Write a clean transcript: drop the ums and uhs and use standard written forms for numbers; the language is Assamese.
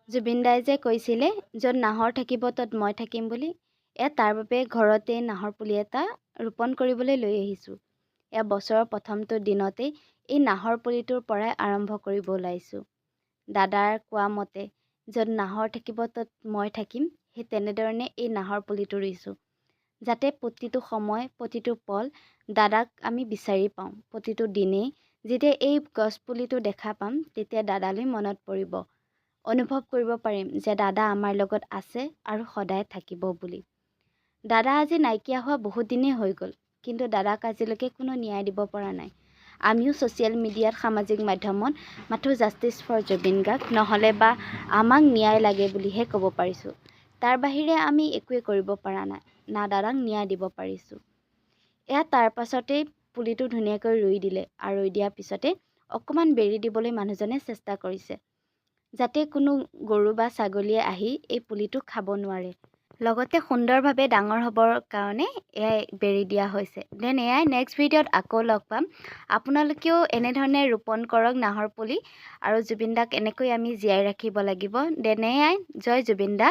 জুবিন দাই যে কৈছিলে য'ত নাহৰ থাকিব তত মই থাকিম বুলি তাৰ বাবে ঘৰতে নাহৰ পুলি এটা ৰোপণ কৰিবলৈ লৈ আহিছোঁ। বছৰৰ প্ৰথমটো দিনতেই এই নাহৰ পুলিটোৰ পৰাই আৰম্ভ কৰিব ওলাইছোঁ। দাদাৰ কোৱা মতে য'ত নাহৰ থাকিব তত মই থাকিম, সেই তেনেধৰণে এই নাহৰ পুলিটো ৰুইছোঁ। যাতে প্ৰতিটো সময় প্ৰতিটো পল দাদাক আমি বিচাৰি পাওঁ। প্ৰতিটো দিনেই যেতিয়া এই গছপুলিটো দেখা পাম তেতিয়া দাদালৈ মনত পৰিব। অনুভৱ কৰিব পাৰিম যে দাদা আমাৰ লগত আছে আৰু সদায় থাকিব বুলি। দাদা আজি নাইকিয়া হোৱা বহুত দিনেই হৈ গ'ল, কিন্তু দাদাক আজিলৈকে কোনো ন্যায় দিব পৰা নাই। আমিও ছ'চিয়েল মিডিয়াত সামাজিক মাধ্যমত মাথো জাষ্টিছ ফৰ জুবিন গাৰ্গ নহ'লে বা আমাক ন্যায় লাগে বুলিহে ক'ব পাৰিছোঁ। তাৰ বাহিৰে আমি একোৱে কৰিব পৰা নাই, না দাদাক ন্যায় দিব পাৰিছোঁ। তাৰ পাছতেই পুলিটো ধুনীয়াকৈ ৰুই দিলে আৰু ৰুই দিয়াৰ পিছতে অকণমান বেৰি দিবলৈ মানুহজনে চেষ্টা কৰিছে, যাতে কোনো গৰু বা ছাগলীয়ে আহি এই পুলিটো খাব নোৱাৰে। লগতে সুন্দৰভাৱে ডাঙৰ হ'বৰ কাৰণে এয়াই বেৰি দিয়া হৈছে। দেন এয়াই নেক্সট ভিডিঅ'ত আকৌ লগ পাম। আপোনালোকেও এনেধৰণে ৰোপণ কৰক নাহৰ পুলি আৰু জুবিন দাক এনেকৈ আমি জীয়াই ৰাখিব লাগিব। দেন এয়াই জয় জুবিন দা।